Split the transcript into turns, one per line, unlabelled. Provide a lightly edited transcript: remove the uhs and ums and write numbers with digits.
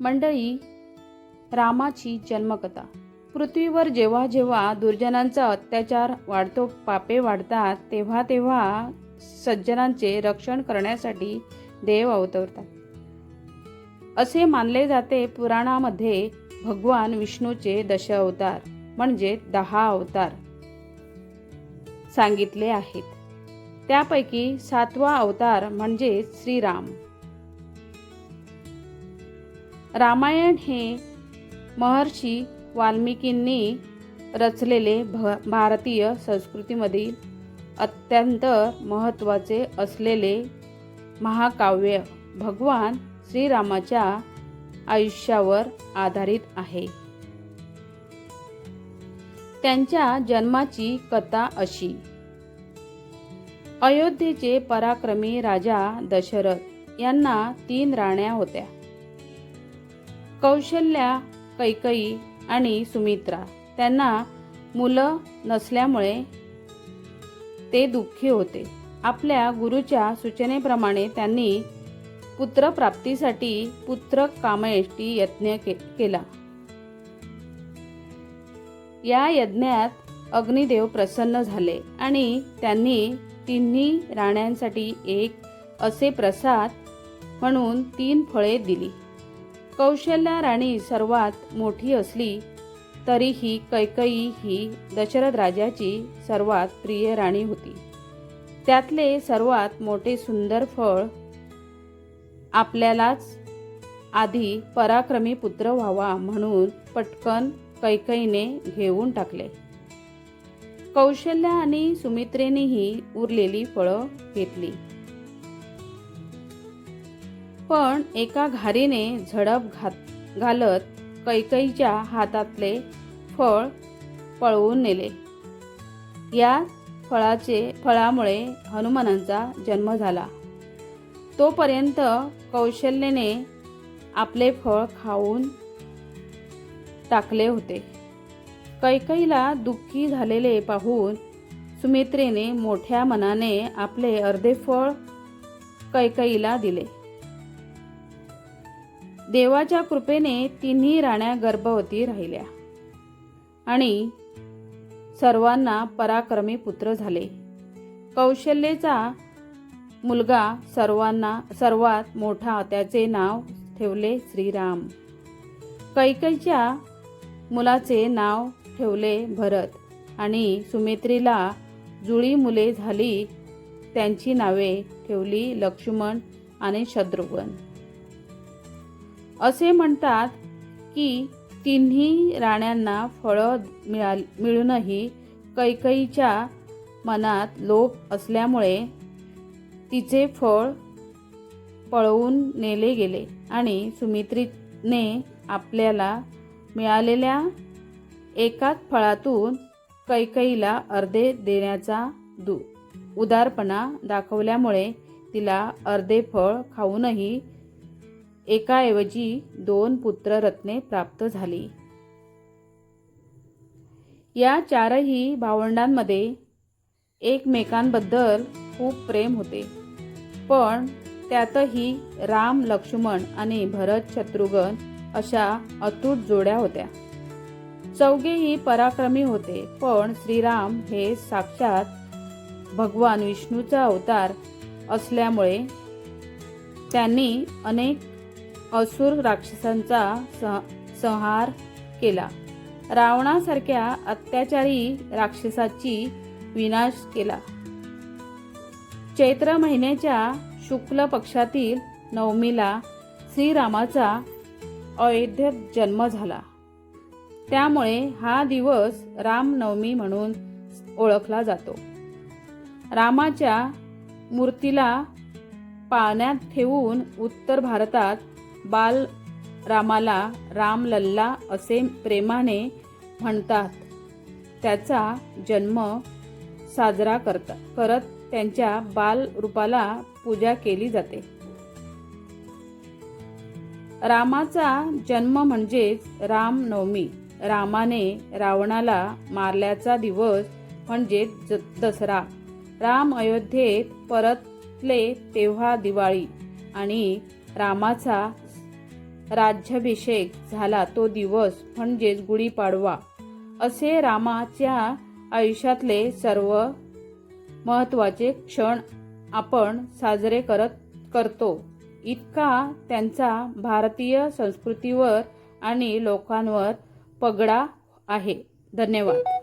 मंडळी, रामाची जन्मकथा. पृथ्वीवर जेव्हा जेव्हा दुर्जनांचा अत्याचार वाढतो, पापे वाढतात, तेव्हा तेव्हा सज्जनांचे रक्षण करण्यासाठी देव अवतरतात. असे मानले जाते. पुराणामध्ये भगवान विष्णूचे दशावतार म्हणजे 10 अवतार सांगितले आहेत. त्यापैकी 7वा अवतार म्हणजे श्रीराम. रामायण हे महर्षी वाल्मिकींनी रचलेले भारतीय संस्कृतीमधील अत्यंत महत्त्वाचे असलेले महाकाव्य भगवान श्रीरामाच्या आयुष्यावर आधारित आहे. त्यांच्या जन्माची कथा अशी. अयोध्येचे पराक्रमी राजा दशरथ यांना 3 राण्या होत्या. कौशल्या, कैकयी आणि सुमित्रा. त्यांना मुलं नसल्यामुळे ते दुःखी होते. आपल्या गुरुच्या सूचनेप्रमाणे त्यांनी पुत्रप्राप्तीसाठी पुत्र कामयष्टी यज्ञ केला. या यज्ञात अग्निदेव प्रसन्न झाले आणि त्यांनी 3 राण्यांसाठी एक असे प्रसाद म्हणून 3 फळे दिली. कौशल्या राणी सर्वात मोठी असली तरीही कैकयी ही दशरथ राजाची सर्वात प्रिय राणी होती. त्यातले सर्वात मोठे सुंदर फळ आपल्यालाच आधी पराक्रमी पुत्र व्हावा म्हणून पटकन कैकयीने घेऊन टाकले. कौशल्या आणि सुमित्रेनेही उरलेली फळं घेतली. पण एका घारीने झडप घालत कैकयीच्या हातातले फळ पळवून नेले. या फळामुळे हनुमानांचा जन्म झाला. तोपर्यंत कौशल्याने आपले फळ खाऊन टाकले होते. कैकयीला दुःखी झालेले पाहून सुमित्रेने मोठ्या मनाने आपले अर्धे फळ कैकयीला दिले. देवाच्या कृपेने 3 राण्या गर्भवती राहिल्या आणि सर्वांना पराक्रमी पुत्र झाले. कौशल्याचा मुलगा सर्वात मोठा, त्याचे नाव ठेवले श्रीराम. कैकयीच्या मुलाचे नाव ठेवले भरत आणि सुमित्रेला जुळी मुले झाली. त्यांची नावे ठेवली लक्ष्मण आणि शत्रुघ्न. असे म्हणतात की 3 राण्यांना फळं मिळूनही कैकयीच्या मनात लोभ असल्यामुळे तिचे फळ पळवून नेले गेले आणि सुमित्रेने आपल्याला मिळालेल्या एकाच फळातून कैकयीला अर्धे देण्याचा उदारपणा दाखवल्यामुळे तिला अर्धे फळ खाऊनही एकाऐवजी 2 पुत्ररत्ने प्राप्त झाली. या 4ही भावंडांमध्ये एकमेकांबद्दल खूप प्रेम होते. पण त्यातही राम, लक्ष्मण आणि भरत, शत्रुघ्न अशा अतूट जोड्या होत्या. चौघेही पराक्रमी होते. पण श्रीराम हे साक्षात भगवान विष्णूचा अवतार असल्यामुळे त्यांनी अनेक असुर राक्षसांचा संहार केला. रावणासारख्या अत्याचारी राक्षसाची विनाश केला. चैत्र महिन्याच्या शुक्ल पक्षातील नवमीला श्रीरामाचा अयोध्येत जन्म झाला. त्यामुळे हा दिवस रामनवमी म्हणून ओळखला जातो. रामाच्या मूर्तीला पाळण्यात ठेवून उत्तर भारतात बाल रामाला रामलल्ला असे प्रेमाने म्हणतात. त्याचा जन्म साजरा करत त्यांच्या बाल रूपाला पूजा केली जाते. रामाचा जन्म म्हणजेच रामनवमी. रामाने रावणाला मारल्याचा दिवस म्हणजे दसरा. राम अयोध्येत परतले तेव्हा दिवाळी आणि रामाचा राज्याभिषेक झाला तो दिवस म्हणजेच गुढीपाडवा असे रामाच्या आयुष्यातले सर्व महत्त्वाचे क्षण आपण साजरे करतो. इतका त्यांचा भारतीय संस्कृतीवर आणि लोकांवर पगडा आहे. धन्यवाद.